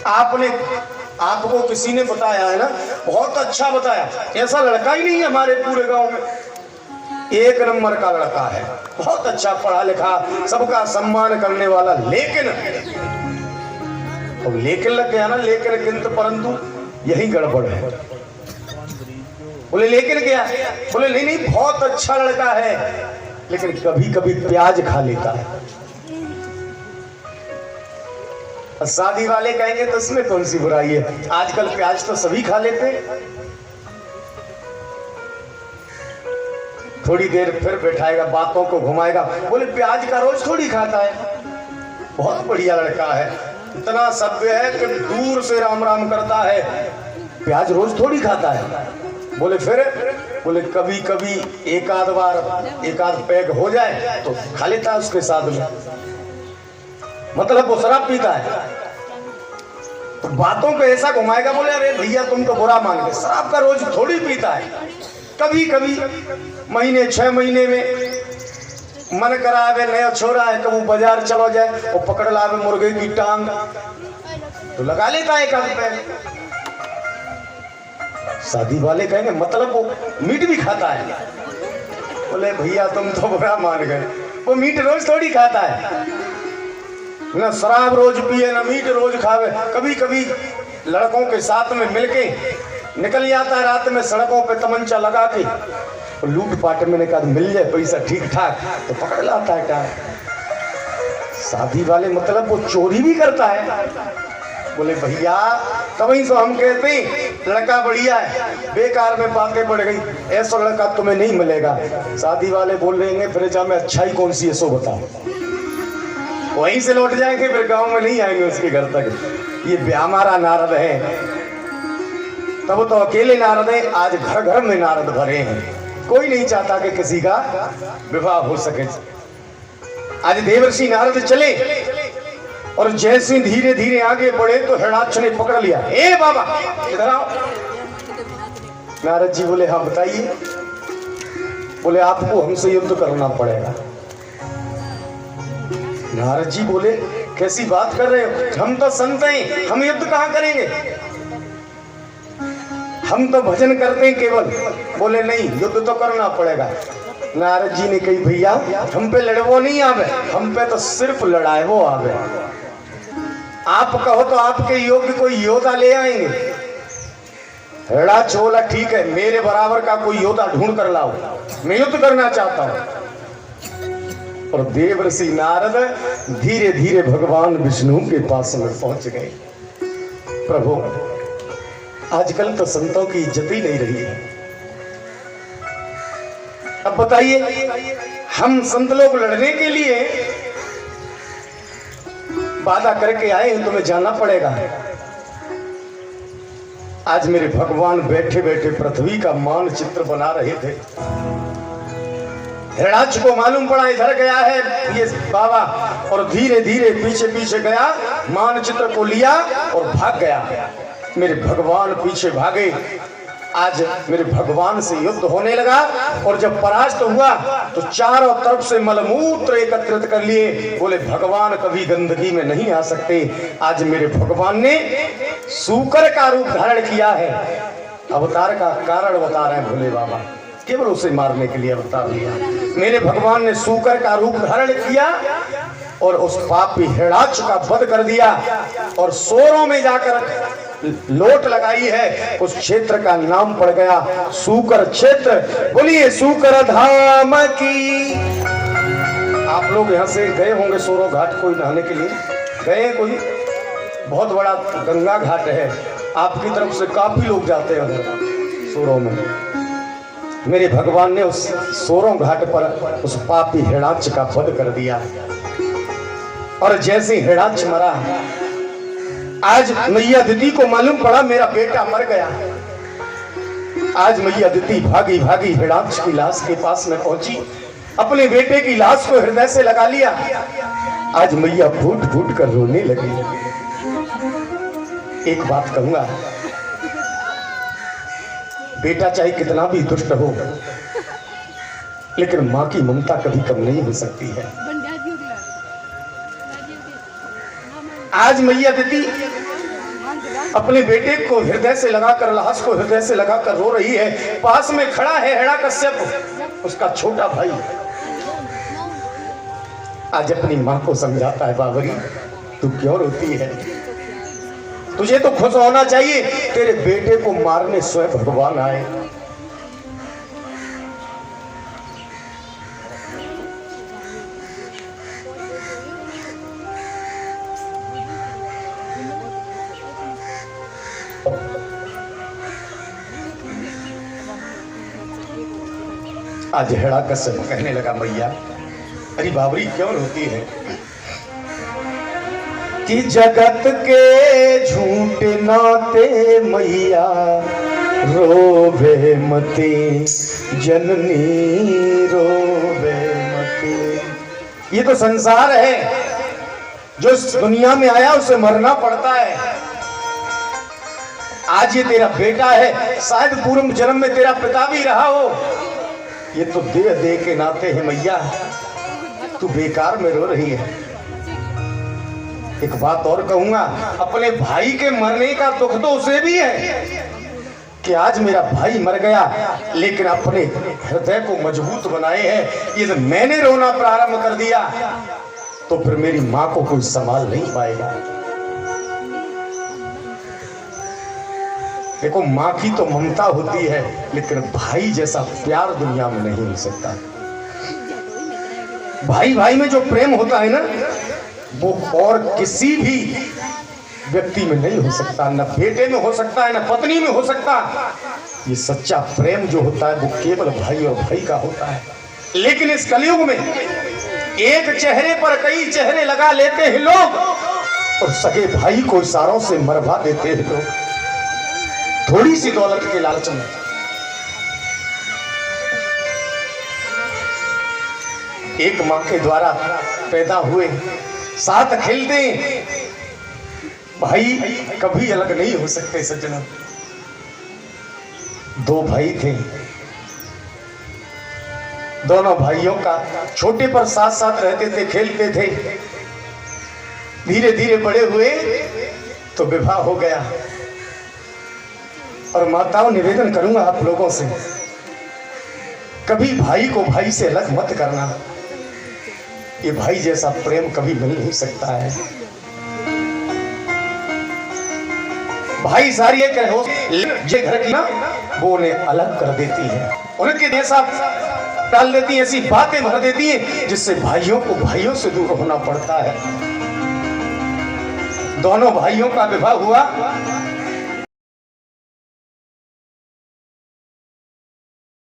आपने आपको किसी ने बताया है ना, बहुत अच्छा बताया। ऐसा लड़का ही नहीं है हमारे पूरे गांव में, एक नंबर का लड़का है, बहुत अच्छा पढ़ा लिखा, सबका सम्मान करने वाला। लेकिन अब लेकिन लग गया ना, लेकिन किंतु परंतु यही गड़बड़ है। बोले लेकिन क्या? बोले नहीं नहीं बहुत अच्छा लड़का है, लेकिन कभी कभी प्याज खा लेता है। शादी वाले कहेंगे तो इसमें कौन सी बुराई है, आजकल प्याज तो सभी खा लेते हैं। थोड़ी देर फिर बैठाएगा, बातों को घुमाएगा, बोले प्याज का रोज थोड़ी खाता है, बहुत बढ़िया लड़का है, इतना सभ्य है कि दूर से राम राम करता है, प्याज रोज थोड़ी खाता है। बोले फिर? बोले कभी कभी एक आध बार एक आध पैग हो जाए तो खा लेता है उसके साथ में, मतलब वो शराब पीता है। तो बातों को ऐसा घुमाएगा, बोले अरे भैया तुम तो बुरा मान गए, शराब का रोज थोड़ी पीता है, कभी कभी महीने 6 महीने में मन करावे नया छोरा है, कभी बाजार चलो जाए वो पकड़ लावे मुर्गे की टांग तो लगा लेता है एक आध पैग। शादी वाले कहेंगे मतलब वो मीट भी खाता है। बोले भैया तुम तो बुरा मान गए, वो मीट रोज थोड़ी खाता है, ना शराब रोज पिए ना मीट रोज खावे, कभी कभी लड़कों के साथ में मिलके निकल जाता है रात में सड़कों पे तमंचा लगा के, लूट पाट में निकाल मिल जाए पैसा ठीक ठाक तो पकड़ लाता है क्या। शादी वाले मतलब वो चोरी भी करता है। बोले भैया तभी तो हम कहते लड़का बढ़िया है, बेकार में बातें बढ़ गई, ऐसा लड़का तुम्हें नहीं मिलेगा। शादी वाले बोल देंगे फिर जा में अच्छाई कौन सी है सो बताओ, वहीं से लौट जाएंगे, फिर गांव में नहीं आएंगे उसके घर तक। ये हमारा नारद है, तब तो अकेले नारद है, आज घर घर में नारद भरे हैं, कोई नहीं चाहता कि किसी का विवाह हो सके। आज देवर्षि नारद चले और जैसे धीरे धीरे आगे बढ़े तो हिरणाक्ष ने पकड़ लिया, ए बाबा इधर आओ। नारद जी बोले हाँ बताइए। बोले आपको हमसे युद्ध करना पड़ेगा। नारद जी बोले कैसी बात कर रहे हो, हम तो संत हैं, हम युद्ध कहाँ करेंगे, हम तो भजन करते हैं केवल। बोले नहीं युद्ध तो करना पड़ेगा। नारद जी ने कही भैया हम पे लड़वो नहीं आवे, हम पे तो सिर्फ लड़ाए वो आवे। आप कहो तो आपके योग्य कोई योद्धा ले आएंगे। हिरणाक्ष बोला ठीक है, मेरे बराबर का कोई योद्धा ढूंढ कर लाओ, मैं युद्ध करना चाहता हूं। और देवर्षि नारद धीरे धीरे भगवान विष्णु के पास में पहुंच गए। प्रभु आजकल तो संतों की इज्जत ही नहीं रही है, अब बताइए हम संत लोग लड़ने के लिए वादा करके आए हैं, तुम्हें जाना पड़ेगा। आज मेरे भगवान बैठे बैठे पृथ्वी का मानचित्र बना रहे थे। हिरणाक्ष को मालूम पड़ा इधर गया है ये बाबा, और धीरे धीरे पीछे पीछे गया, मानचित्र को लिया और भाग गया। मेरे भगवान पीछे भागे। आज मेरे भगवान से युद्ध होने लगा, और जब परास्त हुआ तो चारों तरफ से मलमूत्र एकत्रित कर लिए। बोले भगवान कभी गंदगी में नहीं आ सकते। आज मेरे भगवान ने सूकर का रूप धारण किया है। अवतार का कारण बता रहे हैं भोले बाबा, केवल उसे मारने के लिए अवतार लिया। मेरे भगवान ने सूकर का रूप धारण किया और उस पापी हिरणाक्ष का वध कर दिया, और सोरों में जाकर लोट लगाई है। उस क्षेत्र का नाम पड़ गया सूकर क्षेत्र। बोलिए सूकर धाम की। आप लोग यहाँ से गए होंगे सोरों घाट कोई नहाने के लिए गए? कोई बहुत बड़ा गंगा घाट है, आपकी तरफ से काफी लोग जाते हैं उधर सोरों में। मेरे भगवान ने उस सोरों घाट पर उस पापी हिरणाक्ष का वध कर दिया। और जैसे हिरणाक्ष मरा, आज मैया दिति को मालूम पड़ा मेरा बेटा मर गया। आज मैया दिति भागी भागी हिरणाक्ष की लाश के पास में पहुंची, अपने बेटे की लाश को हृदय से लगा लिया। आज मैया फूट फूट कर रोने लगी। एक बात कहूंगा, बेटा चाहे कितना भी दुष्ट हो, लेकिन मां की ममता कभी कम नहीं हो सकती है। आज मैया दिति अपने बेटे को हृदय से लगाकर, लाश को हृदय से लगाकर रो रही है। पास में खड़ा है हिरण्यकश्यप, उसका छोटा भाई। आज अपनी मां को समझाता है, बाबरी तू क्यों रोती है? तुझे तो खुश होना चाहिए, तेरे बेटे को मारने स्वयं भगवान आए। आज हिरण्यकश्यप कहने लगा, मैया अरे बाबरी क्यों रोती है? कि जगत के झूठे नाते मैया रोवे मती, जननी रोवे मती। ये तो संसार है, जो इस दुनिया में आया उसे मरना पड़ता है। आज ये तेरा बेटा है, शायद पूर्व जन्म में तेरा पिता भी रहा हो। ये तो दे के नाते हैं मैया, तू बेकार में रो रही है। एक बात और कहूंगा, अपने भाई के मरने का दुख तो उसे भी है कि आज मेरा भाई मर गया, लेकिन अपने हृदय को मजबूत बनाए हैं। ये जब मैंने रोना प्रारंभ कर दिया तो फिर मेरी मां को कोई संभाल नहीं पाएगा। देखो, मां की तो ममता होती है, लेकिन भाई जैसा प्यार दुनिया में नहीं हो सकता। भाई भाई में जो प्रेम होता है ना, वो और किसी भी व्यक्ति में नहीं हो सकता। न बेटे में हो सकता है, न पत्नी में हो सकता। ये सच्चा प्रेम जो होता है वो केवल भाई और भाई का होता है। लेकिन इस कलयुग में एक चेहरे पर कई चेहरे लगा लेते हैं लोग, और सगे भाई को इशारों से मरवा देते हैं लोग, थोड़ी सी दौलत के लालच में। एक मां के द्वारा पैदा हुए, साथ खेलते भाई कभी अलग नहीं हो सकते सज्जनों। दो भाई थे, दोनों भाइयों का छोटे पर साथ साथ रहते थे, खेलते थे। धीरे धीरे बड़े हुए तो विवाह हो गया। और माताओं, निवेदन करूंगा आप लोगों से, कभी भाई को भाई से अलग मत करना। ये भाई जैसा प्रेम कभी मिल नहीं सकता है। भाई सारी एक जे घर की ना, वो उन्हें अलग कर देती है, उनके जैसा डाल देती है, ऐसी बातें भर देती है जिससे भाइयों को भाइयों से दूर होना पड़ता है। दोनों भाइयों का विवाह हुआ।